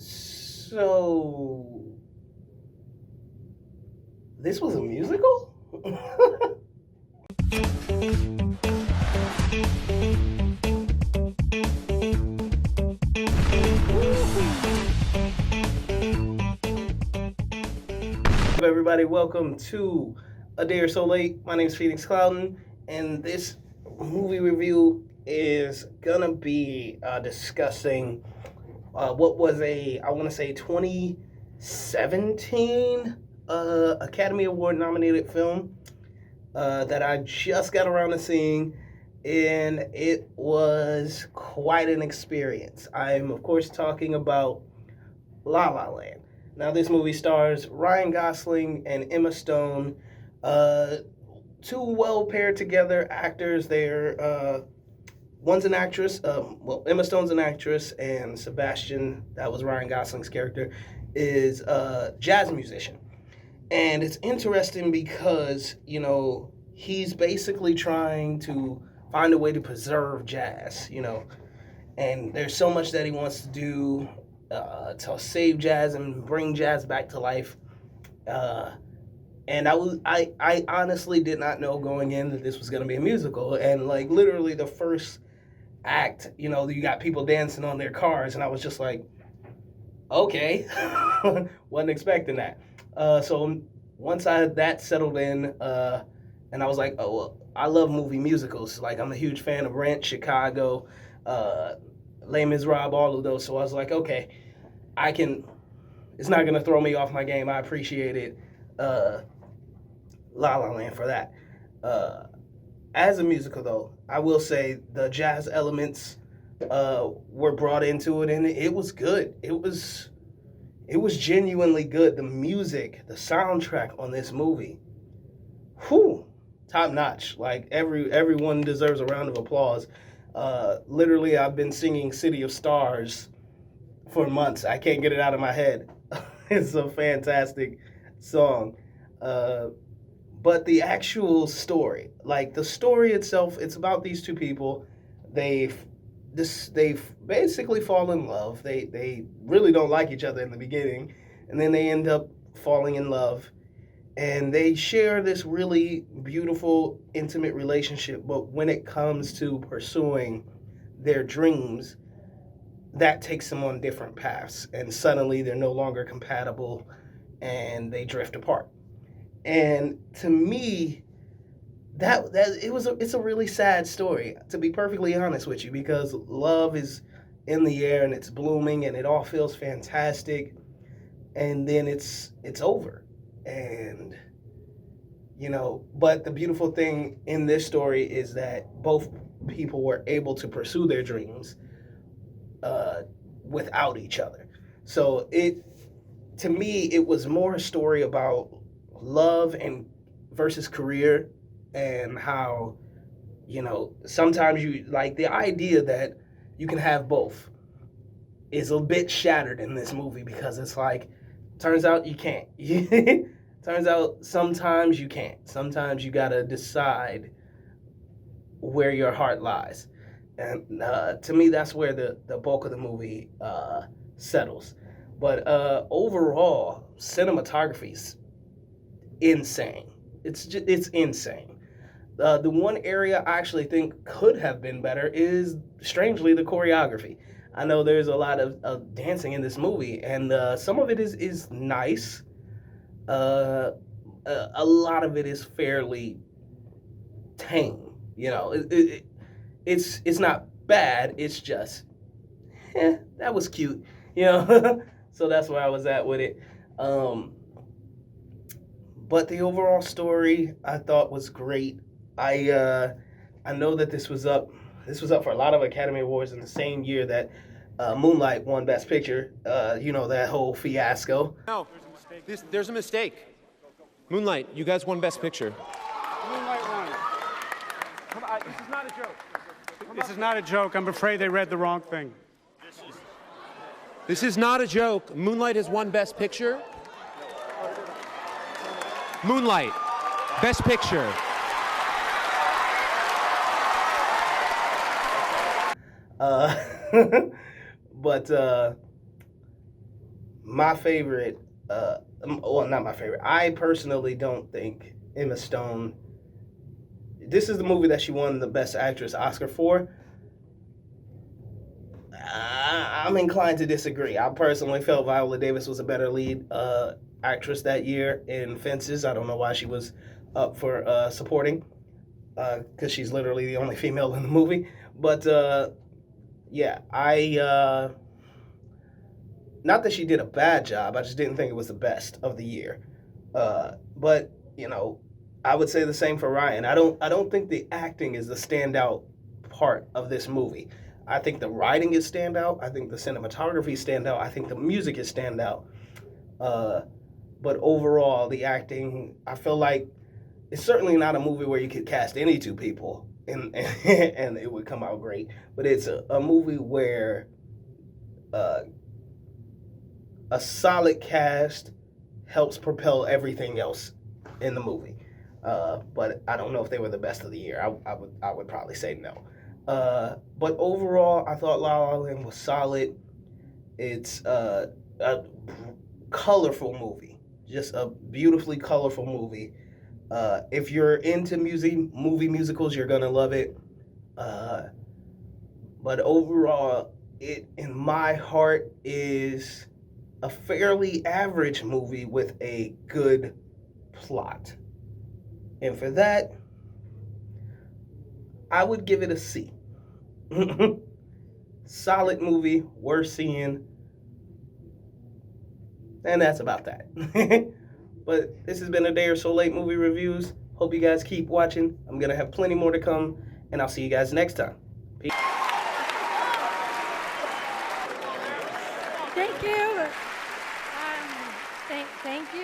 So, this was a musical? Everybody, welcome to A Day or So Late. My name is Phoenix Clouden, and this movie review is gonna be discussing what was I want to say 2017 Academy Award nominated film that I just got around to seeing, and it was quite an experience. I'm, of course, talking about La La Land. Now, this movie stars Ryan Gosling and Emma Stone, two well paired together actors. One's an actress. Emma Stone's an actress, and Sebastian, that was Ryan Gosling's character, is a jazz musician. And it's interesting because, he's basically trying to find a way to preserve jazz, and there's so much that he wants to do to save jazz and bring jazz back to life. And I honestly did not know going in that this was going to be a musical. And like literally the first act, you got people dancing on their cars, and I was just like, okay, wasn't expecting that. So once I had that settled in, and I was like, oh, well, I love movie musicals. Like, I'm a huge fan of Rent, Chicago, Les Miserables, all of those. So I was like, okay, it's not going to throw me off my game. I appreciate it. La La Land for that. As a musical, though, I will say the jazz elements were brought into it, and it was good. It was genuinely good. The music, the soundtrack on this movie, top notch. Like everyone deserves a round of applause. Literally, I've been singing "City of Stars" for months. I can't get it out of my head. It's a fantastic song. But the actual story, like the story itself, it's about these two people. They've basically fall in love. They really don't like each other in the beginning, and then they end up falling in love, and they share this really beautiful, intimate relationship. But when it comes to pursuing their dreams, that takes them on different paths, and suddenly they're no longer compatible, and they drift apart. And to me, it's a really sad story, to be perfectly honest with you, because love is in the air and it's blooming and it all feels fantastic, and then it's over. And but the beautiful thing in this story is that both people were able to pursue their dreams without each other. So to me, it was more a story about love and versus career, and how sometimes you like the idea that you can have both is a bit shattered in this movie, because it's like, turns out you can't. Turns out sometimes you can't. Sometimes you gotta decide where your heart lies. And to me, that's where the bulk of the movie settles. But overall, cinematography's insane. It's insane. The one area I actually think could have been better is, strangely, the choreography. I know there's a lot of dancing in this movie, and some of it is nice. A lot of it is fairly tame. It's not bad. It's just, that was cute. So that's where I was at with it. But the overall story I thought was great. I know that this was up for a lot of Academy Awards in the same year that Moonlight won Best Picture. That whole fiasco. No, there's a mistake. Moonlight, you guys won Best Picture. Moonlight won. Come on, this is not a joke. This is not a joke. I'm afraid they read the wrong thing. This is not a joke. Moonlight has won Best Picture. Moonlight, Best Picture. But my favorite, well, not my favorite. I personally don't think Emma Stone. This is the movie that she won the Best Actress Oscar for. I'm inclined to disagree. I personally felt Viola Davis was a better lead actress that year in Fences. I don't know why she was up for supporting, because she's literally the only female in the movie. But yeah, not that she did a bad job. I just didn't think it was the best of the year. But you know, I would say the same for Ryan. I don't think the acting is the standout part of this movie. I think the writing is standout. I think the cinematography is standout. I think the music is standout. Uh, but overall, the acting, I feel like it's certainly not a movie where you could cast any two people and it would come out great. But it's a movie where uh, a solid cast helps propel everything else in the movie. But I don't know if they were the best of the year. I would probably say no. But overall, I thought La La Land was solid. It's a colorful movie, just a beautifully colorful movie. If you're into movie musicals, you're gonna love it. Uh, but overall, it in my heart is a fairly average movie with a good plot. And for that, I would give it a C. Solid movie, worth seeing, and that's about that. But this has been a Day or So Late movie reviews. Hope you guys keep watching. I'm gonna have plenty more to come, and I'll see you guys next time. Peace. Thank you. Thank you.